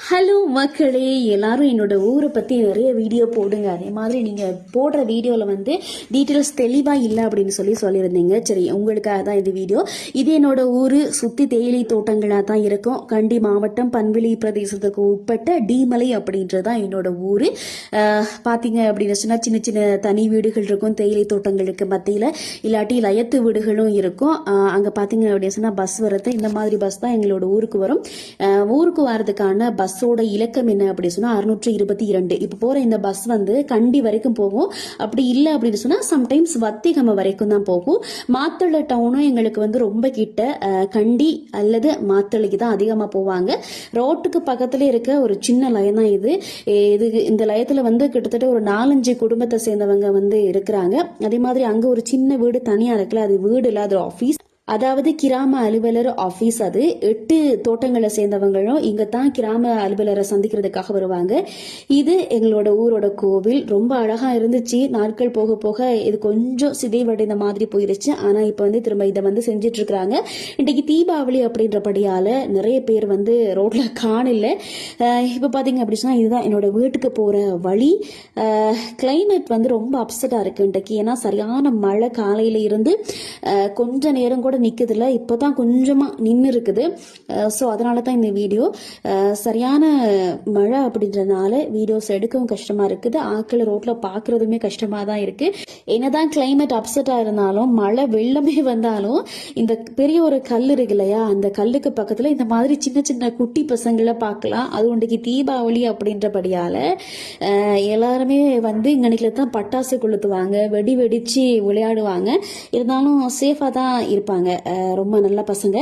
Hello மக்களே, எல்லாரும் என்னோட ஊரை பற்றி நிறைய வீடியோ போடுங்க. அதே மாதிரி நீங்கள் போடுற வீடியோவில் வந்து டீட்டெயில்ஸ் தெளிவாக இல்லை அப்படின்னு சொல்லியிருந்தீங்க. சரி, உங்களுக்காக தான் இந்த வீடியோ. இது என்னோட ஊர் சுற்றி தேயிலை தோட்டங்களாக தான் இருக்கும். கண்டி மாவட்டம் பன்வெளி பிரதேசத்துக்கு உட்பட்ட டீமலை அப்படின்றது தான் என்னோட ஊர். பார்த்தீங்க அப்படின்னு சொன்னால் சின்ன சின்ன தனி வீடுகள் இருக்கும் தேயிலை தோட்டங்களுக்கு மத்தியில், இல்லாட்டி லயத்து வீடுகளும் இருக்கும். அங்கே பார்த்தீங்க அப்படின்னு சொன்னால் பஸ் வரது, இந்த மாதிரி பஸ் தான் எங்களோட ஊருக்கு வரும். ஊருக்கு வரதுக்கான பஸ்ஸோட இலக்கம் என்ன அப்படின்னு சொன்னா 622. இப்போ போற இந்த பஸ் வந்து கண்டி வரைக்கும் போகும். அப்படி இல்லை அப்படின்னு சொன்னா சம்டைம்ஸ் வத்திகம வரைக்கும் தான் போகும். மாத்தளை டவுனும் எங்களுக்கு வந்து ரொம்ப கிட்ட, கண்டி அல்லது மாத்தளைக்கு தான் அதிகமா போவாங்க. ரோட்டுக்கு பக்கத்துல இருக்க ஒரு சின்ன லயம் தான் இது. இந்த லயத்துல வந்து கிட்டத்தட்ட ஒரு 4-5 குடும்பத்தை சேர்ந்தவங்க வந்து இருக்கிறாங்க. அதே மாதிரி அங்க ஒரு சின்ன வீடு தனியா இருக்குல்ல, அது வீடு இல்லாத ஆபீஸ், அதாவது கிராம அலுவலர் ஆபீஸ். அது 8 தோட்டங்களை சேர்ந்தவங்களும் இங்க தான் கிராம அலுவலரை சந்திக்கிறதுக்காக வருவாங்க. இது எங்களோட ஊரோட கோவில். ரொம்ப அழகா இருந்துச்சு. நாட்கள் போக போக இது கொஞ்சம் சிதைவடைந்த மாதிரி போயிருச்சு. ஆனா இப்ப வந்து திரும்ப இதை வந்து செஞ்சிட்டு இருக்கிறாங்க. இன்னைக்கு தீபாவளி அப்படின்றபடியால நிறைய பேர் வந்து ரோட்ல காணல. இப்ப பாத்தீங்க அப்படின்னா இதுதான் என்னோட வீட்டுக்கு போற வழி. கிளைமேட் வந்து ரொம்ப அப்செட்டா இருக்கு இன்றைக்கு. ஏன்னா சரியான மழை காலையில இருந்து கொஞ்ச நேரம் கூட நிற்குதுல, இப்போ தான் கொஞ்சமாக நின்று இருக்குது. ஸோ அதனால தான் இந்த வீடியோ. சரியான மழை அப்படின்றதுனால வீடியோஸ் எடுக்கவும் கஷ்டமாக இருக்குது. ஆட்கள் ரோட்டில் பார்க்குறதுமே கஷ்டமாக தான் இருக்குது. என்னதான் கிளைமேட் அப்செட்டாக இருந்தாலும், மழை வெள்ளமே வந்தாலும், இந்த பெரிய ஒரு கல் இருக்கு இல்லையா, அந்த கல்லுக்கு பக்கத்தில் இந்த மாதிரி சின்ன சின்ன குட்டி பசங்களை பார்க்கலாம். அது இன்றைக்கு தீபாவளி அப்படின்றபடியால் எல்லாருமே வந்து இங்கனைக்குல தான் பட்டாசு கொளுத்துவாங்க, வெடி வெடிச்சு விளையாடுவாங்க. இருந்தாலும் சேஃபாக தான் இருப்பாங்க, ரொம்ப நல்ல பசங்க.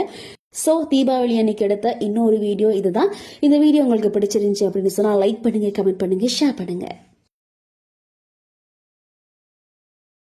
ஸோ தீபாவளி அன்னைக்கு எடுத்த இன்னொரு வீடியோ இதுதான். இந்த வீடியோ உங்களுக்கு பிடிச்சிருந்துச்சு அப்படின்னு சொன்னால் லைக் பண்ணுங்க, கமெண்ட் பண்ணுங்க, ஷேர் பண்ணுங்க.